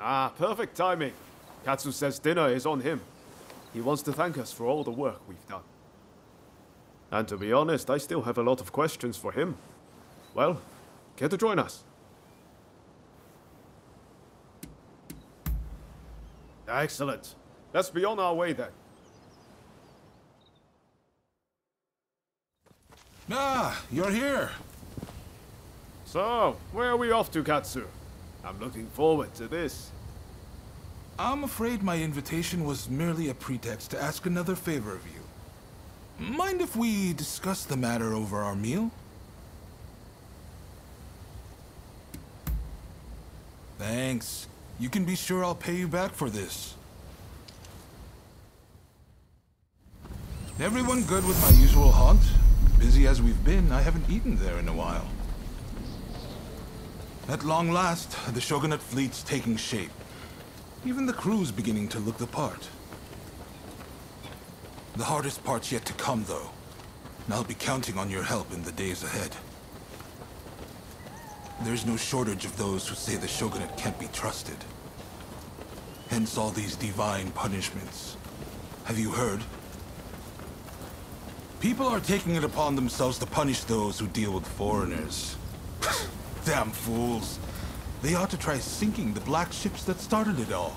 Ah, perfect timing. Katsu says dinner is on him. He wants to thank us for all the work we've done. And to be honest, I still have a lot of questions for him. Well, care to join us? Excellent. Let's be on our way then. Ah, you're here. So, where are we off to, Katsu? I'm looking forward to this. I'm afraid my invitation was merely a pretext to ask another favor of you. Mind if we discuss the matter over our meal? Thanks. You can be sure I'll pay you back for this. Everyone good with my usual haunt? Busy as we've been, I haven't eaten there in a while. At long last, the Shogunate fleet's taking shape. Even the crew's beginning to look the part. The hardest part's yet to come, though. And I'll be counting on your help in the days ahead. There's no shortage of those who say the Shogunate can't be trusted. Hence all these divine punishments. Have you heard? People are taking it upon themselves to punish those who deal with foreigners. Damn fools. They ought to try sinking the black ships that started it all.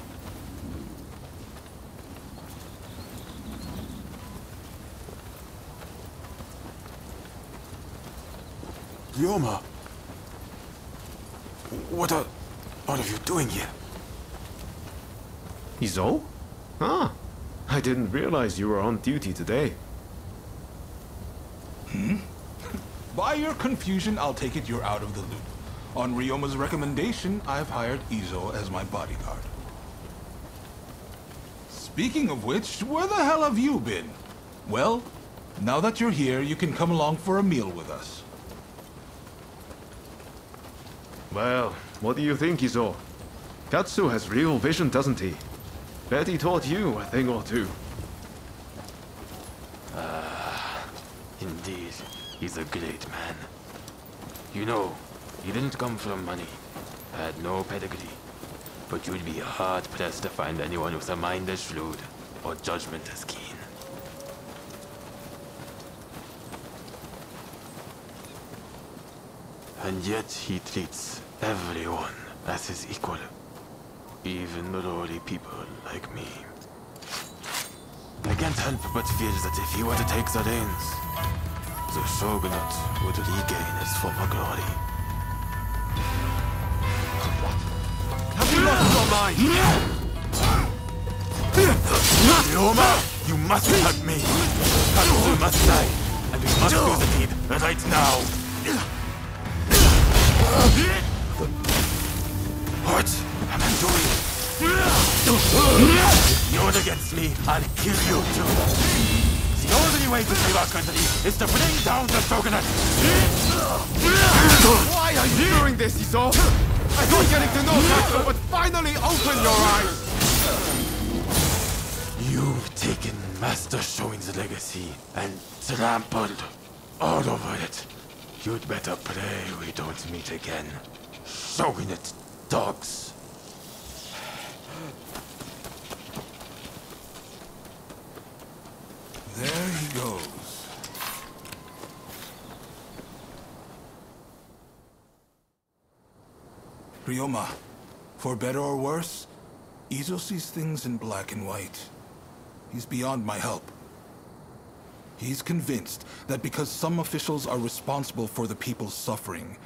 Ryoma! What are you doing here? Izo? Ah, I didn't realize you were on duty today. By your confusion, I'll take it you're out of the loop. On Ryoma's recommendation, I've hired Izo as my bodyguard. Speaking of which, where the hell have you been? Well, now that you're here, you can come along for a meal with us. Well, what do you think, Izo? Katsu has real vision, doesn't he? Bet he taught you a thing or two. Indeed, he's a great man. You know, he didn't come from money, had no pedigree, but you'd be hard-pressed to find anyone with a mind as shrewd or judgment as keen. And yet he treats everyone as his equal, even lowly people like me. I can't help but feel that if he were to take the reins, the Shogunate would regain its former glory. Have you lost your mind? Ryoma, you must help me. Katsu must die, and we must do the deed right now. What am I doing? If you're against me, I'll kill you too. The only way to save our country is to bring down the Shogunate! Why are you doing this, Izo? I thought getting to know Katsu would finally open your eyes! You've taken Master Shoin's legacy and trampled all over it. You'd better pray we don't meet again. Shogunate dogs. There he goes. Ryoma, for better or worse, Izo sees things in black and white. He's beyond my help. He's convinced that because some officials are responsible for the people's suffering,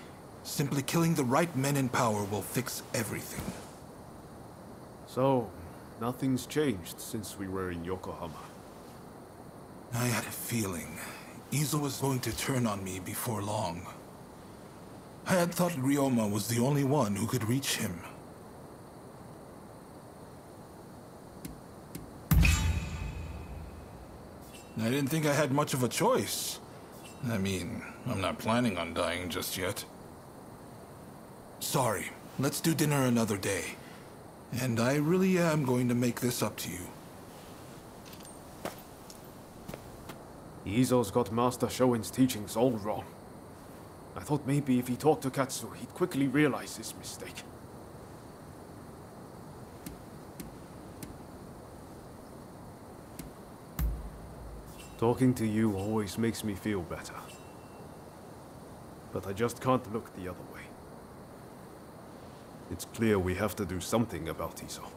simply killing the right men in power will fix everything. So, nothing's changed since we were in Yokohama. I had a feeling Izo was going to turn on me before long. I had thought Ryoma was the only one who could reach him. I didn't think I had much of a choice. I mean, I'm not planning on dying just yet. Sorry, let's do dinner another day. And I really am going to make this up to you. Izo's got Master Shoin's teachings all wrong. I thought maybe if he talked to Katsu, he'd quickly realize his mistake. Talking to you always makes me feel better. But I just can't look the other way. It's clear we have to do something about Iso.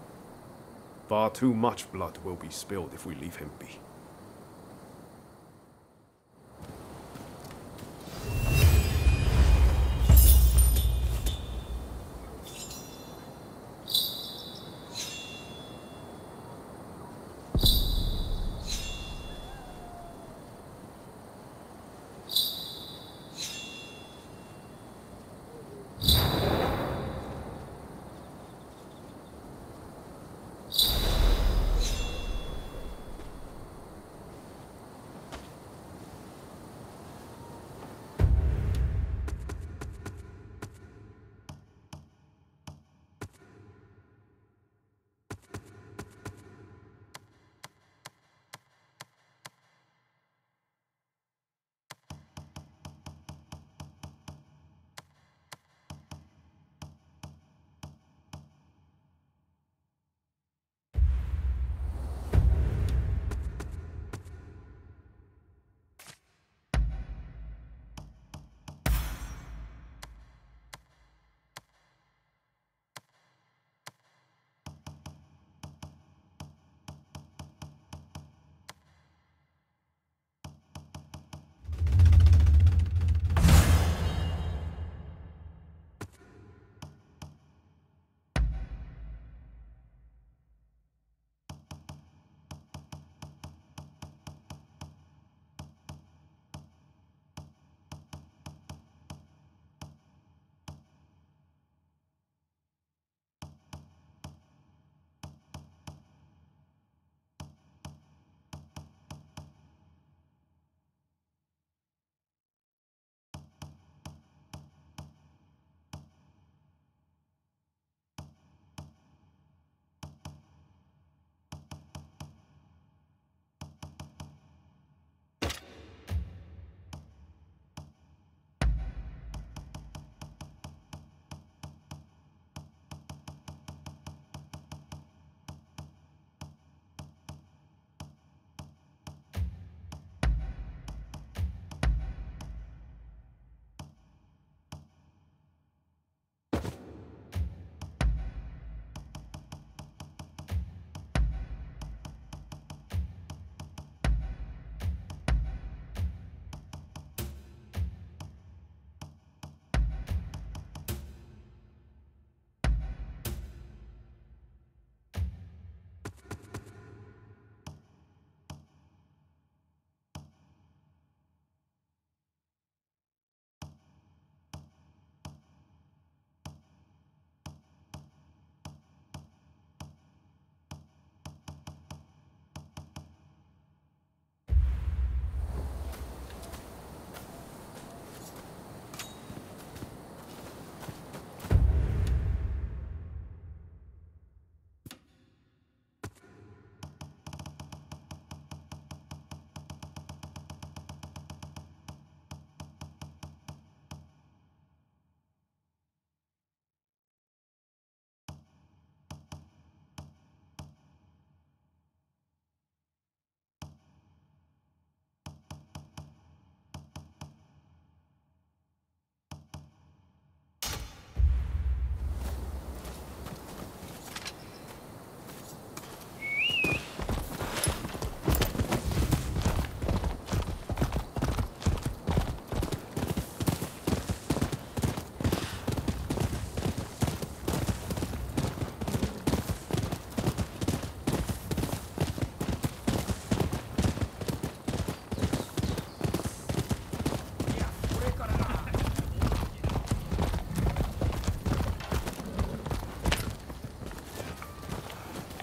Far too much blood will be spilled if we leave him be.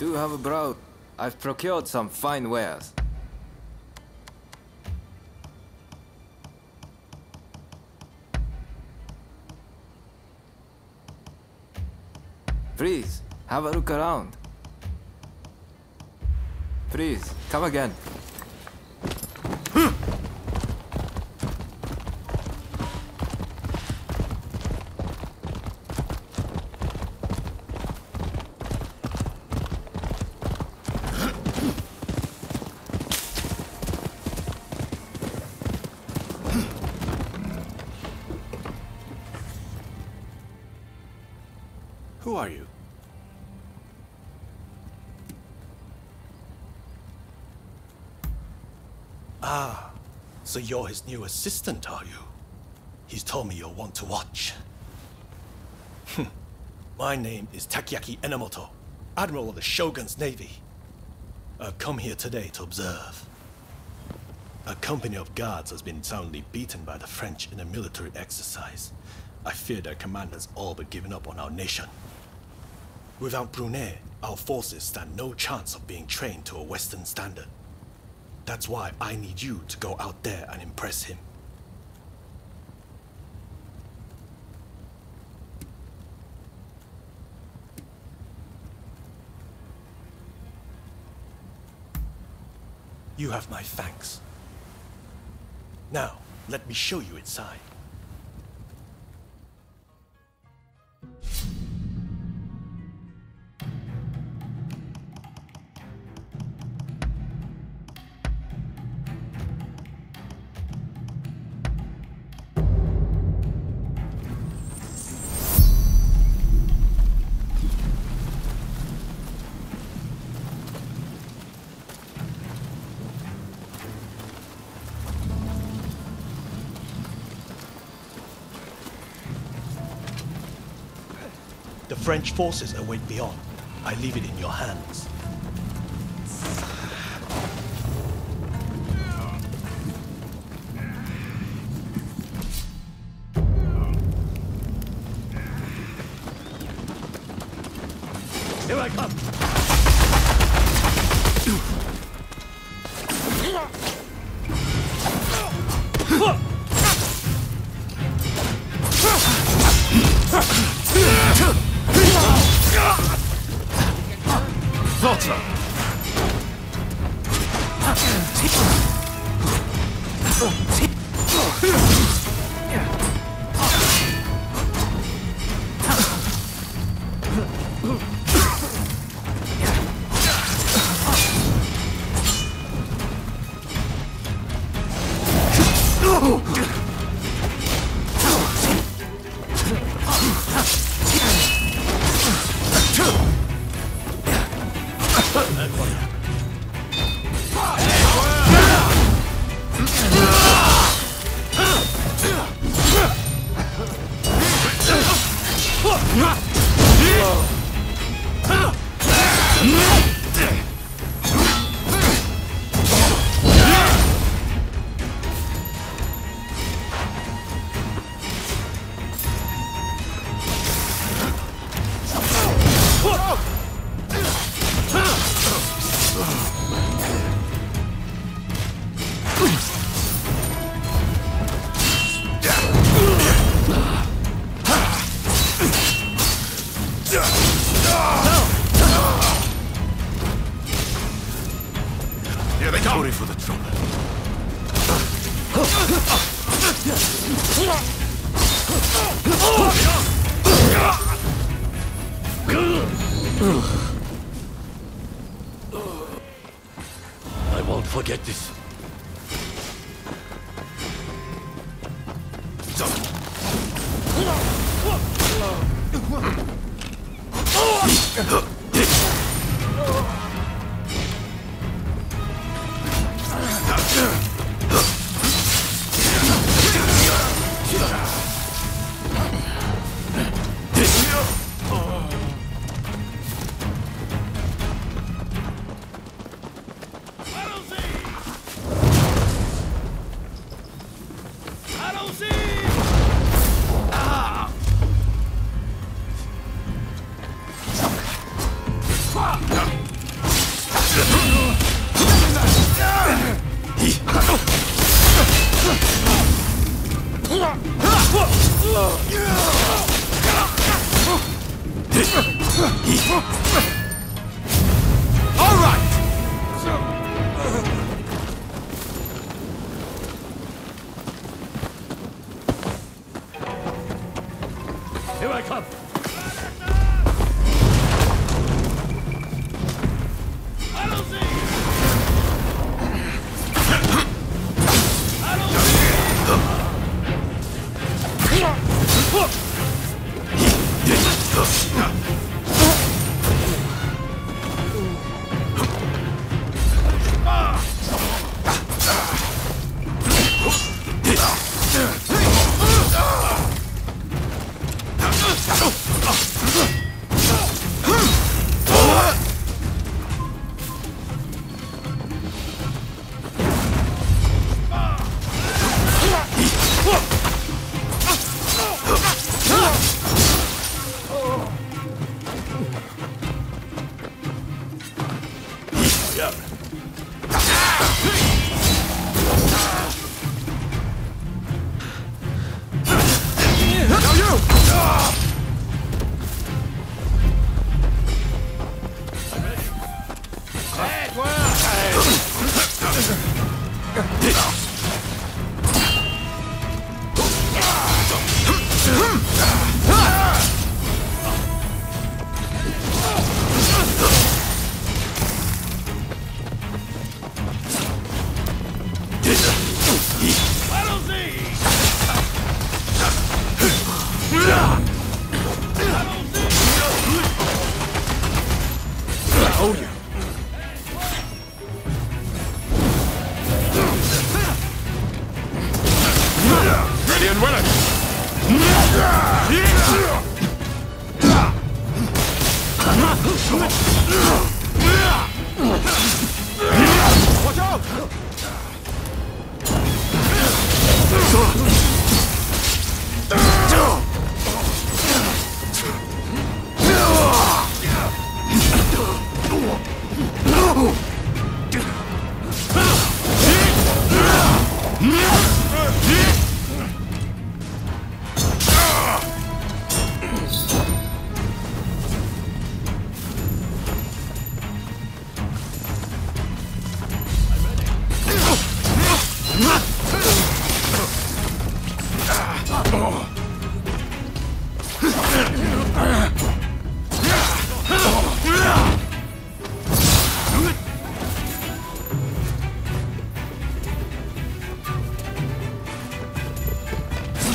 Do have a brow. I've procured some fine wares. Please, have a look around. Please, come again. Who are you? Ah, so you're his new assistant, are you? He's told me you'll want to watch. My name is Takeaki Enomoto, Admiral of the Shogun's Navy. I've come here today to observe. A company of guards has been soundly beaten by the French in a military exercise. I fear their commanders all but given up on our nation. Without Brunei, our forces stand no chance of being trained to a Western standard. That's why I need you to go out there and impress him. You have my thanks. Now, let me show you inside. The French forces await beyond. I leave it in your hands. Here I come! Thought so. Here they come! Sorry for the trouble. I won't forget this. All right! Here I come! I don't see!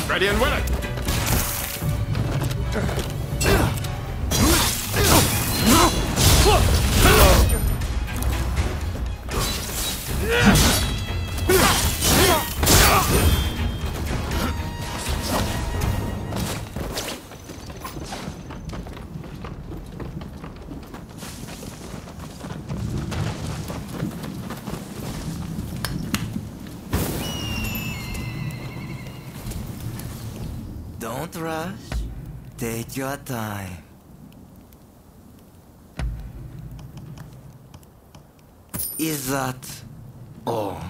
Ready and willing. Don't rush. Take your time. Is that all?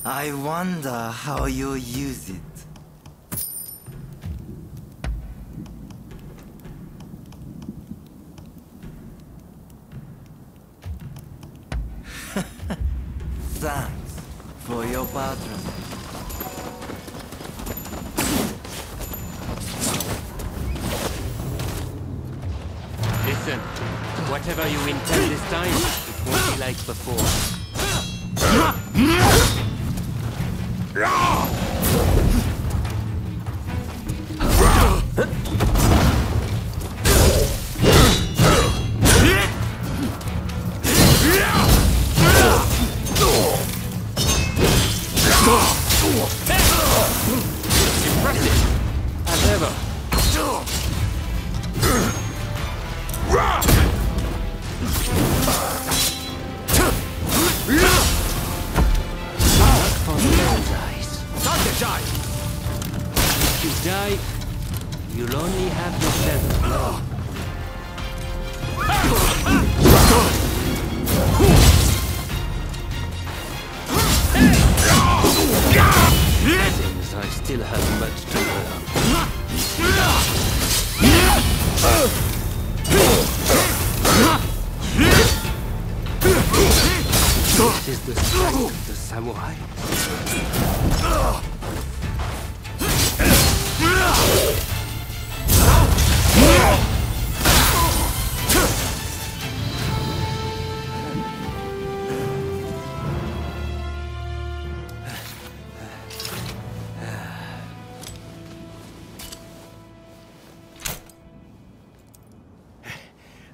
I wonder how you use it. Thanks for your patronage. Listen, whatever you intend this time, it won't be like before. Impressive, as ever. If you die, you'll only have yourself to blame. Seems I still have much to learn. This is the strength of the samurai.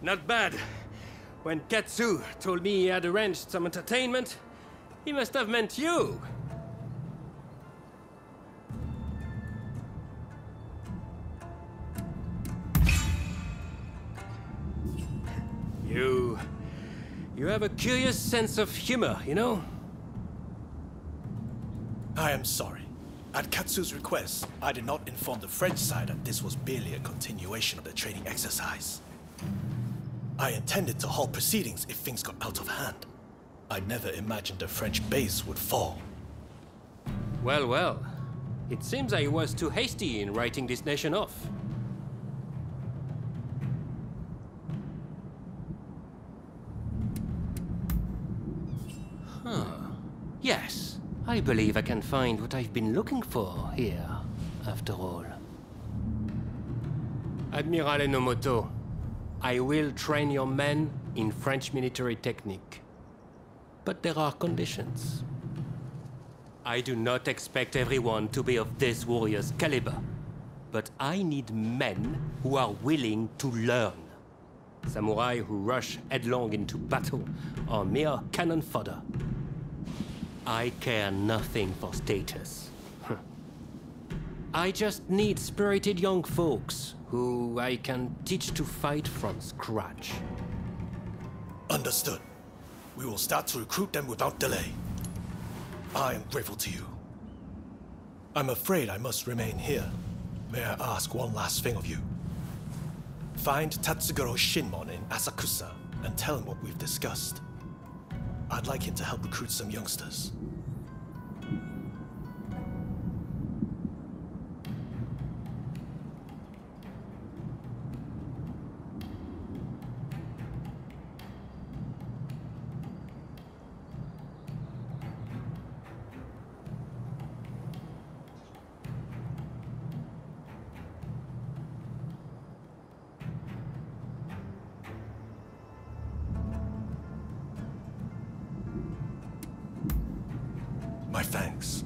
Not bad. When Katsu told me he had arranged some entertainment, he must have meant you. You have a curious sense of humor, you know? I am sorry. At Katsu's request, I did not inform the French side that this was merely a continuation of the training exercise. I intended to halt proceedings if things got out of hand. I never imagined the French base would fall. Well, well. It seems I was too hasty in writing this nation off. Yes, I believe I can find what I've been looking for here, after all. Admiral Enomoto, I will train your men in French military technique. But there are conditions. I do not expect everyone to be of this warrior's caliber, but I need men who are willing to learn. Samurai who rush headlong into battle are mere cannon fodder. I care nothing for status. I just need spirited young folks who I can teach to fight from scratch. Understood. We will start to recruit them without delay. I am grateful to you. I'm afraid I must remain here. May I ask one last thing of you? Find Tatsugoro Shinmon in Asakusa and tell him what we've discussed. I'd like him to help recruit some youngsters. My thanks.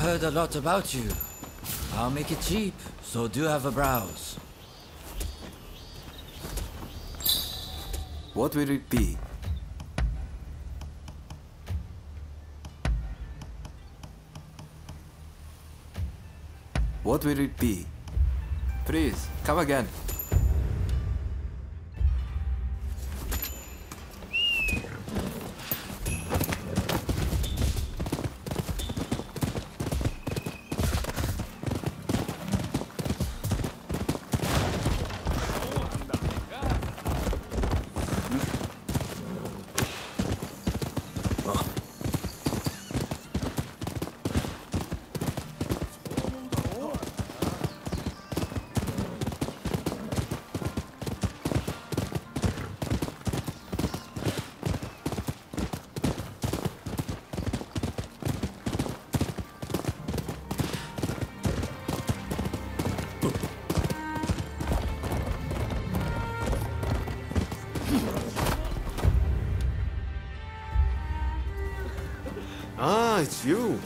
heard a lot about you. I'll make it cheap, so do have a browse. What will it be? What will it be? Please, come again. Ah, it's you.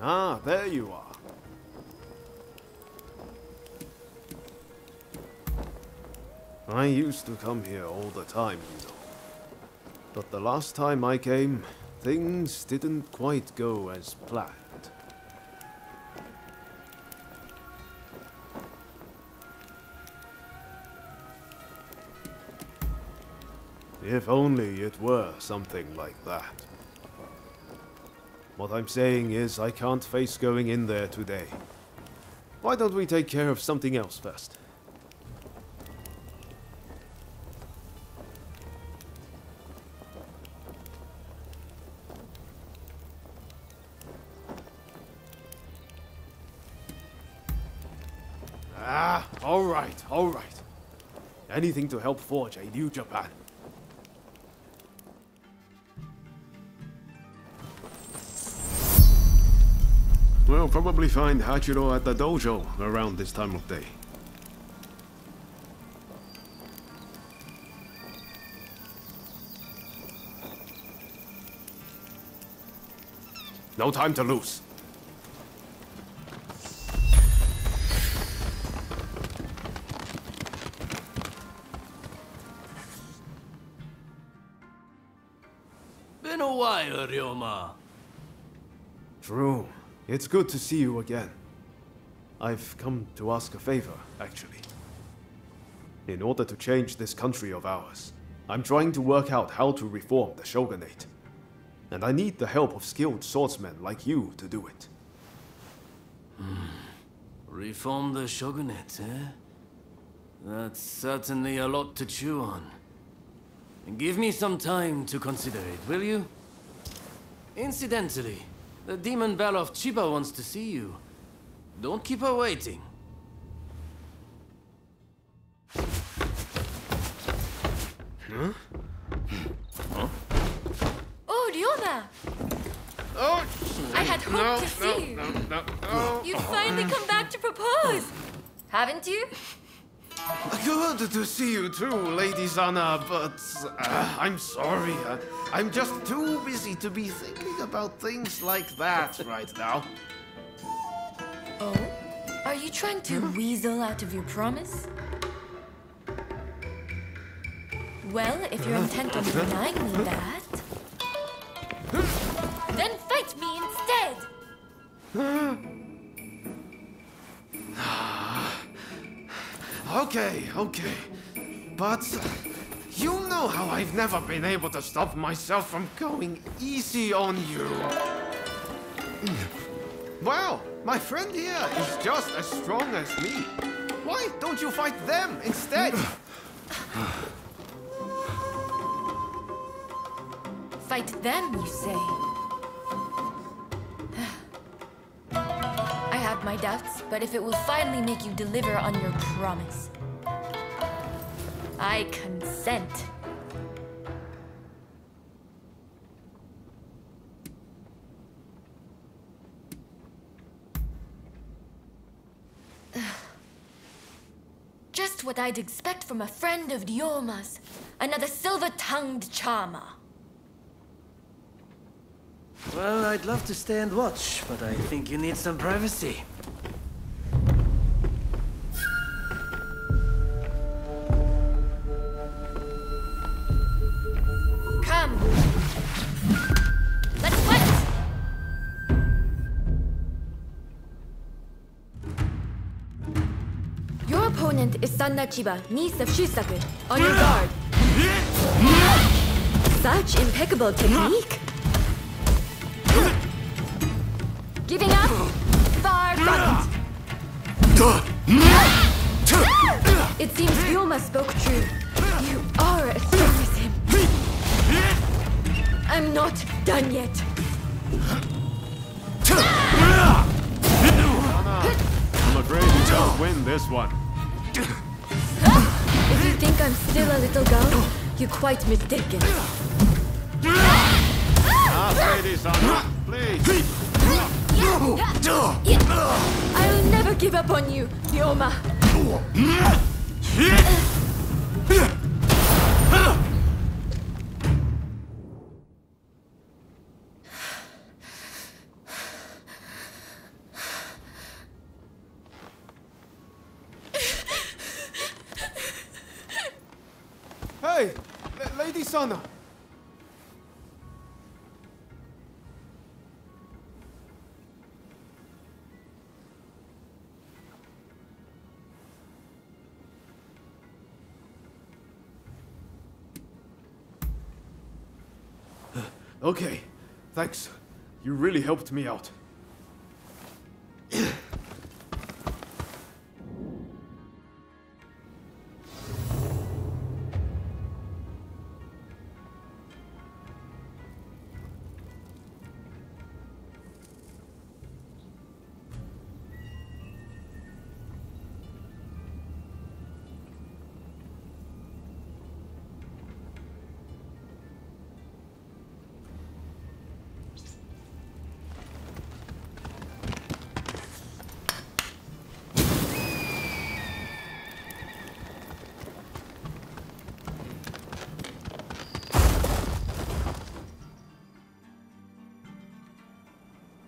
Ah, there you are. I used to come here all the time, you know. But the last time I came, things didn't quite go as planned. If only it were something like that. What I'm saying is I can't face going in there today. Why don't we take care of something else first? Ah, all right. Anything to help forge a new Japan. We'll probably find Hachiro at the dojo around this time of day. No time to lose. Been a while, Ryoma. True. It's good to see you again. I've come to ask a favor, actually. In order to change this country of ours, I'm trying to work out how to reform the shogunate. And I need the help of skilled swordsmen like you to do it. Reform the shogunate, eh? That's certainly a lot to chew on. Give me some time to consider it, will you? Incidentally, the demon belle of Chiba wants to see you. Don't keep her waiting. Huh? Oh, Ryoma! Oh! I had hoped to see you. No. You've finally come back to propose! Haven't you? Good to see you too, Lady Zana, but I'm sorry. I'm just too busy to be thinking about things like that right now. Oh? Are you trying to weasel out of your promise? Well, if you're intent on denying me that, then fight me instead! Okay. But you know how I've never been able to stop myself from going easy on you. Well, my friend here is just as strong as me. Why don't you fight them instead? fight them, you say? I have my doubts, but if it will finally make you deliver on your promise, I consent. Just what I'd expect from a friend of Dioma's. Another silver-tongued charmer. Well, I'd love to stay and watch, but I think you need some privacy. Come. Let's fight! Your opponent is Sanna Chiba, niece of Shusaku. On your guard. Such impeccable technique. Giving up? Far from it. It seems Ryoma spoke true. You are as strong as him. I'm not done yet. I'm afraid you don't win this one. If you think I'm still a little girl, you're quite mistaken. Lady Sana, please. I'll never give up on you, Ryoma. Hey, Lady Sana. Okay, thanks. You really helped me out.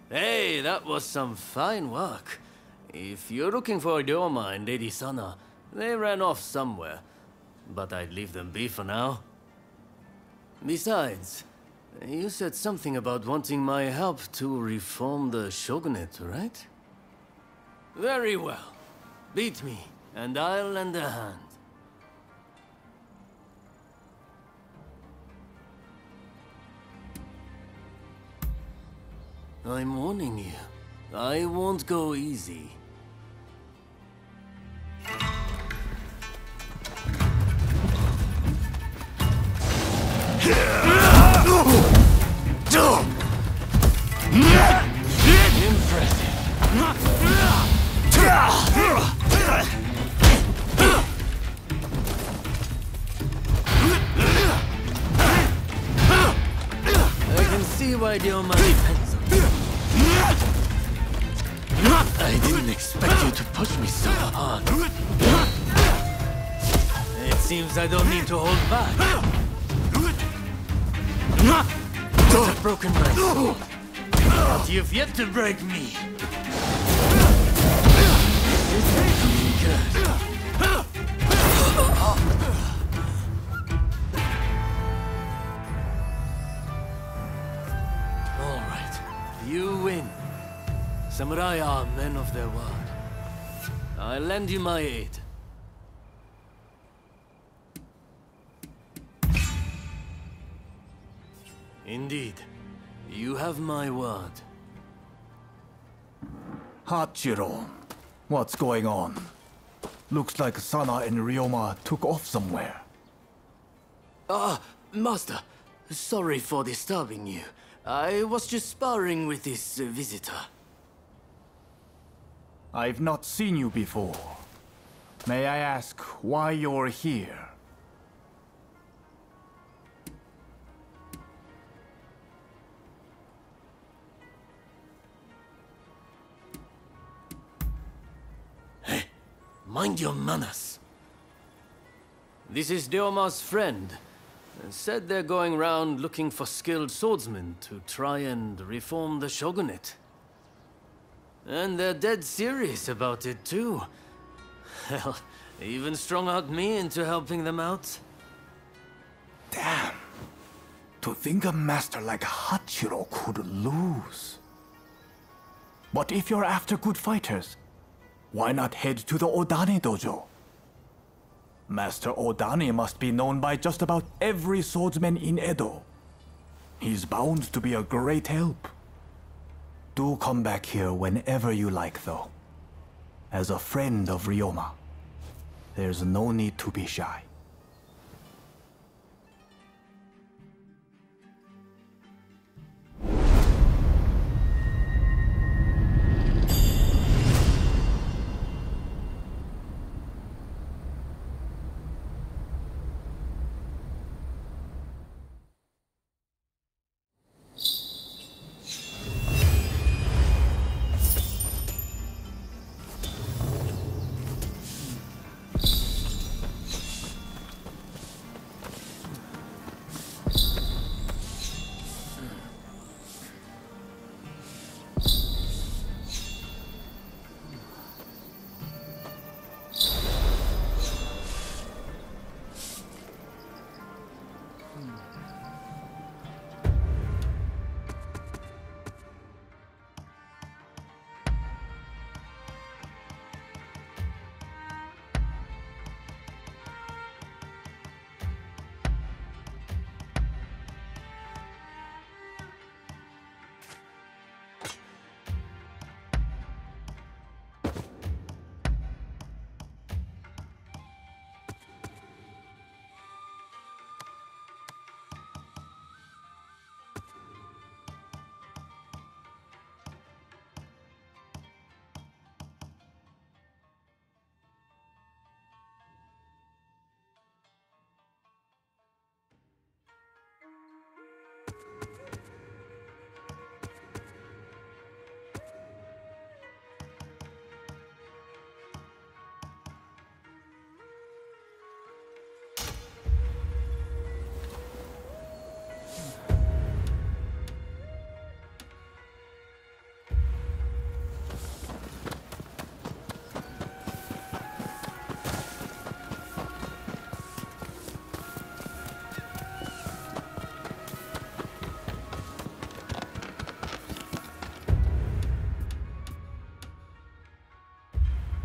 Hey, that was some fine work. If you're looking for Ryoma and Lady Sana, they ran off somewhere. But I'd leave them be for now. Besides, you said something about wanting my help to reform the shogunate, right? Very well. Beat me, and I'll lend a hand. I'm warning you. I won't go easy. I can see why Ryoma depends on you. I didn't expect you to push me so hard. It seems I don't need to hold back. I've broken my sword, but you've yet to break me. Good. All right, you win. Samurai are men of their word. I'll lend you my aid. Indeed. You have my word. Hachiro, what's going on? Looks like Sana and Ryoma took off somewhere. Ah, Master. Sorry for disturbing you. I was just sparring with this visitor. I've not seen you before. May I ask why you're here? Hey, mind your manners. This is Ryoma's friend. Said they're going around looking for skilled swordsmen to try and reform the shogunate. And they're dead serious about it too. Hell, they even strung out me into helping them out. Damn. To think a master like Hachiro could lose. But if you're after good fighters, why not head to the Odani dojo? Master Odani must be known by just about every swordsman in Edo. He's bound to be a great help. Do come back here whenever you like, though. As a friend of Ryoma, there's no need to be shy.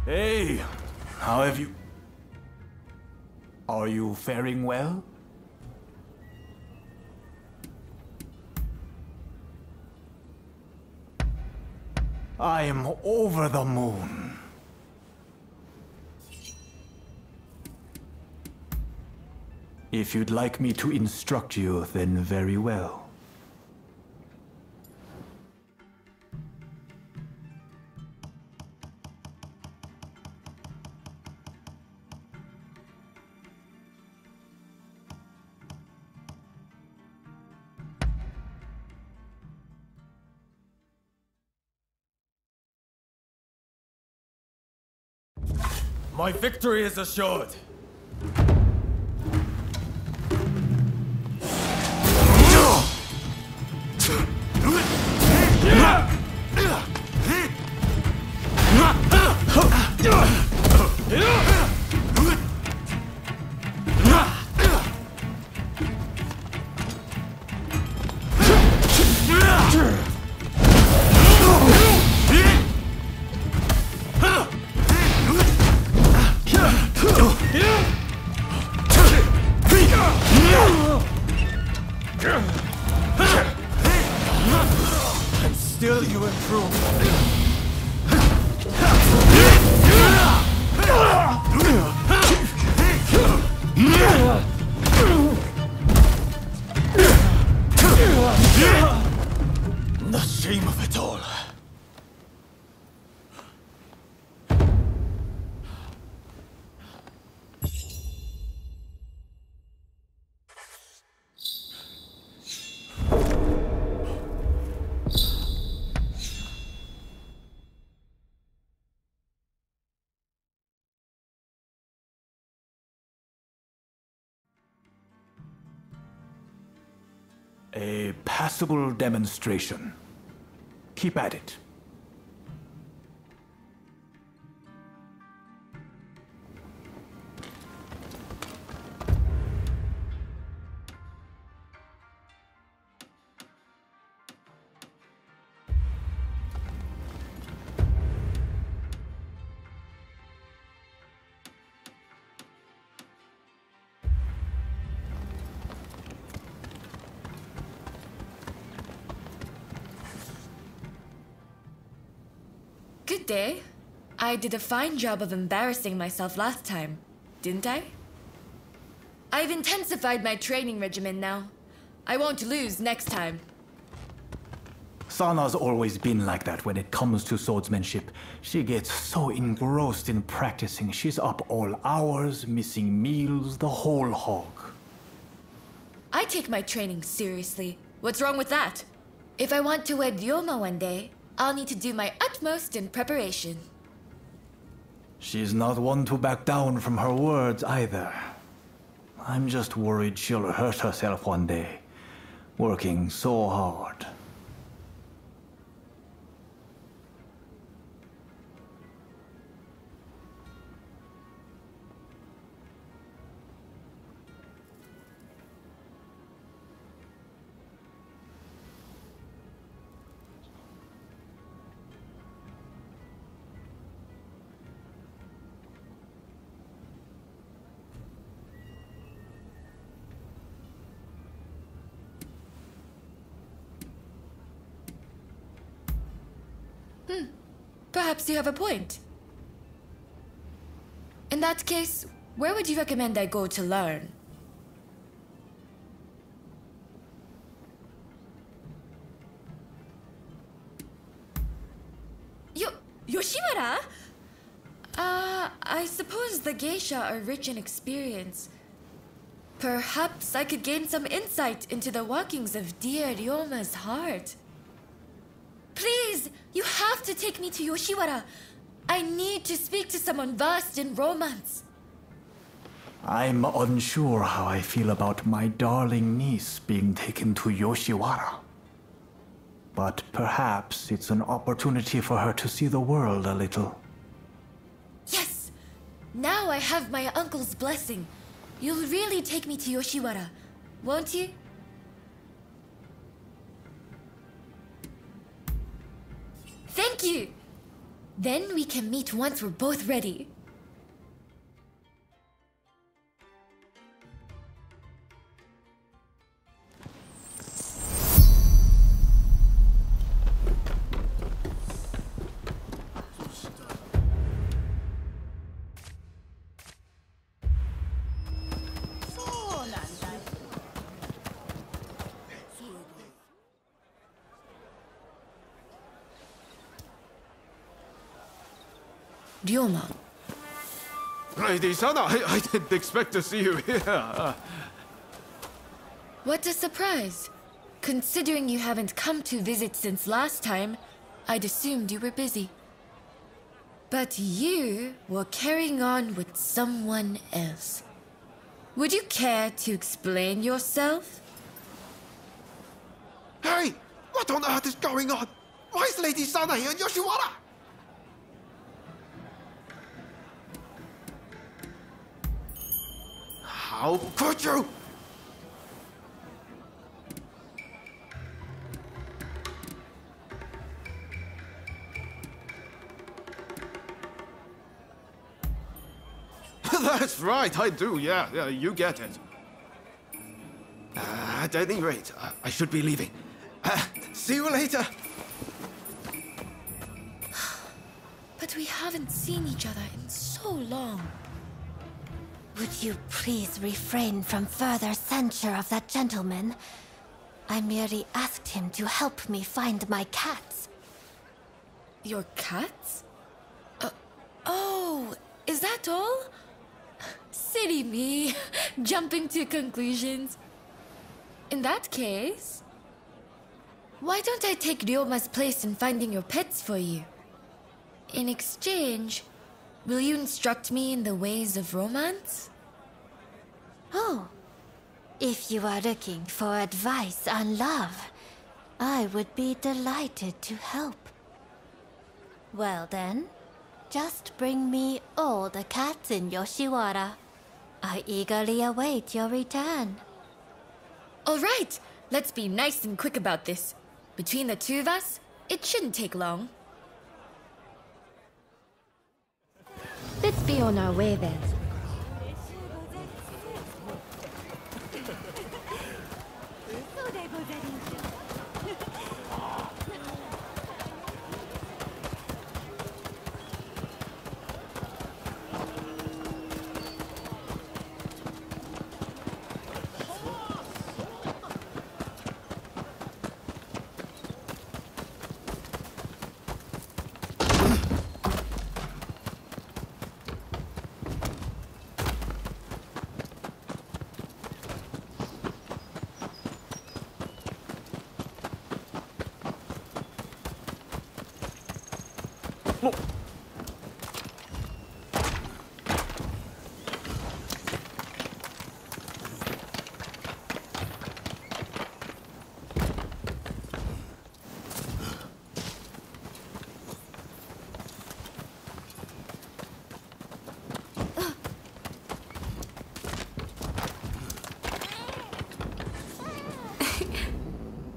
Hey, how have you... Are you faring well? I am over the moon. If you'd like me to instruct you, then very well. My victory is assured. And still you improve. A passable demonstration. Keep at it. Good day. I did a fine job of embarrassing myself last time, didn't I? I've intensified my training regimen now. I won't lose next time. Sana's always been like that when it comes to swordsmanship. She gets so engrossed in practicing, she's up all hours, missing meals, the whole hog. I take my training seriously. What's wrong with that? If I want to wed Ryoma one day, I'll need to do my utmost in preparation. She's not one to back down from her words either. I'm just worried she'll hurt herself one day, working so hard. Perhaps you have a point. In that case, where would you recommend I go to learn? Yoshiwara? I suppose the geisha are rich in experience. Perhaps I could gain some insight into the workings of dear Ryoma's heart. Please, you have to take me to Yoshiwara. I need to speak to someone versed in romance. I'm unsure how I feel about my darling niece being taken to Yoshiwara. But perhaps it's an opportunity for her to see the world a little. Yes! Now I have my uncle's blessing. You'll really take me to Yoshiwara, won't you? Thank you! Then we can meet once we're both ready. Ryoma. Lady Sana, I didn't expect to see you here. What a surprise. Considering you haven't come to visit since last time, I'd assumed you were busy. But you were carrying on with someone else. Would you care to explain yourself? Hey! What on earth is going on? Why is Lady Sana here in Yoshiwara? How could you? That's right, I do, yeah, you get it. At any rate, I should be leaving. See you later. But we haven't seen each other in so long. Would you please refrain from further censure of that gentleman? I merely asked him to help me find my cats. Your cats? Oh, is that all? Silly me, jumping to conclusions. In that case, why don't I take Ryoma's place in finding your pets for you? In exchange, will you instruct me in the ways of romance? Oh, If you are looking for advice on love, I would be delighted to help. Well then, just bring me all the cats in Yoshiwara. I eagerly await your return. All right, let's be nice and quick about this. Between the two of us, it shouldn't take long. Let's be on our way then.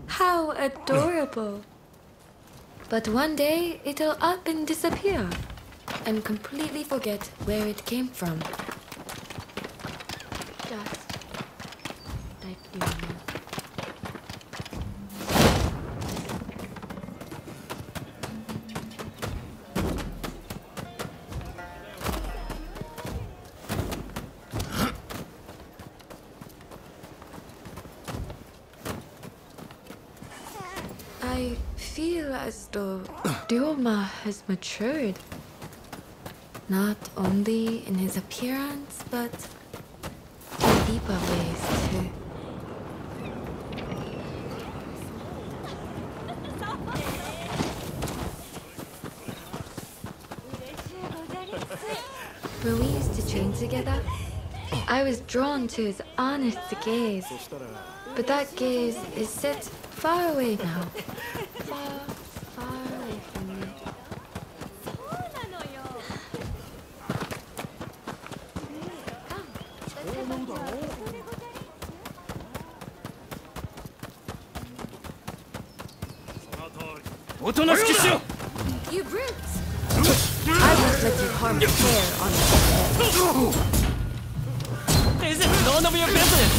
How adorable. But one day, it'll up and disappear, and completely forget where it came from. Just like Ryoma. I feel as though Ryoma has matured. Not only in his appearance, but in deeper ways too. When we used to train together, I was drawn to his honest gaze. But that gaze is set far away now. Far, far away from me. You brutes! I won't let you harm the hair on your head. Is it none of your business?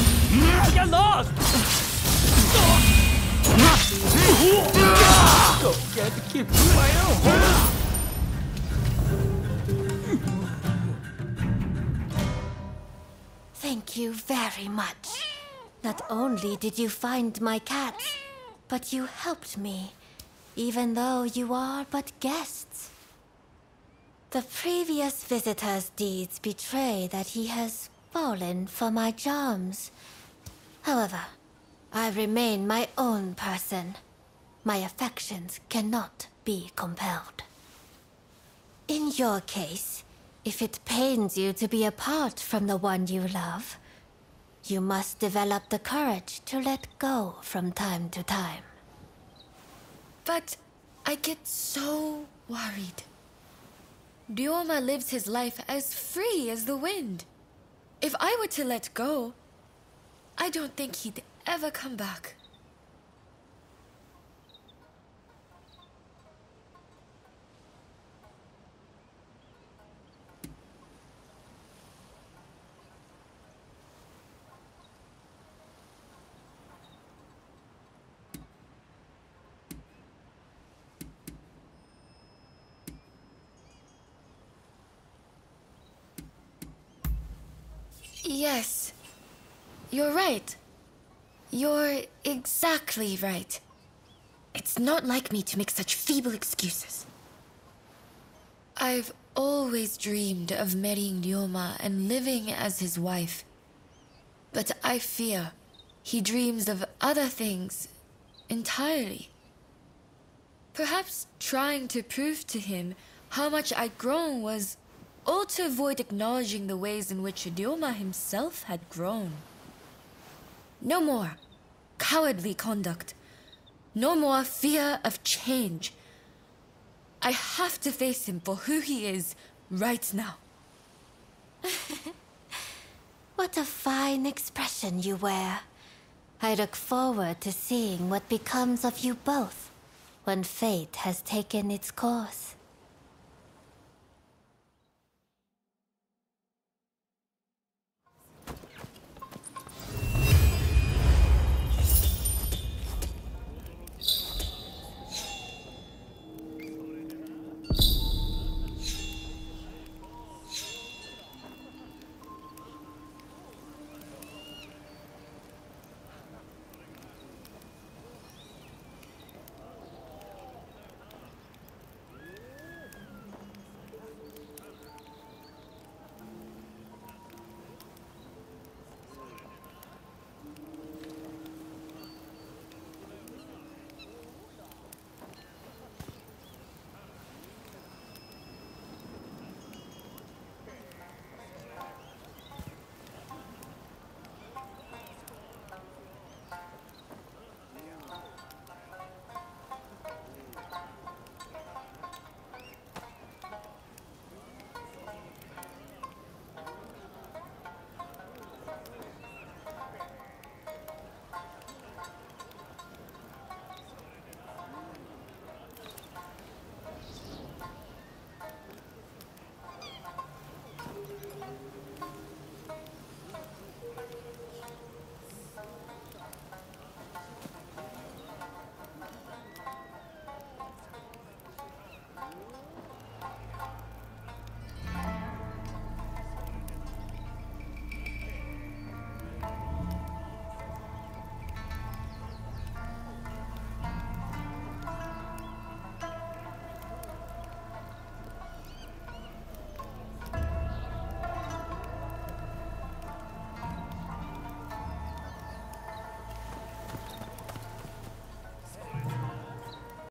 You're lost! Go get to keep my own. Thank you very much. Not only did you find my cats, but you helped me, even though you are but guests. The previous visitor's deeds betray that he has fallen for my charms. However, I remain my own person. My affections cannot be compelled. In your case, if it pains you to be apart from the one you love, you must develop the courage to let go from time to time. But I get so worried. Ryoma lives his life as free as the wind. If I were to let go, I don't think he'd ever come back. Yes, you're right. You're exactly right. It's not like me to make such feeble excuses. I've always dreamed of marrying Ryoma and living as his wife. But I fear he dreams of other things entirely. Perhaps trying to prove to him how much I'd grown was all to avoid acknowledging the ways in which Ryoma himself had grown. No more cowardly conduct. No more fear of change. I have to face him for who he is right now. What a fine expression you wear. I look forward to seeing what becomes of you both when fate has taken its course.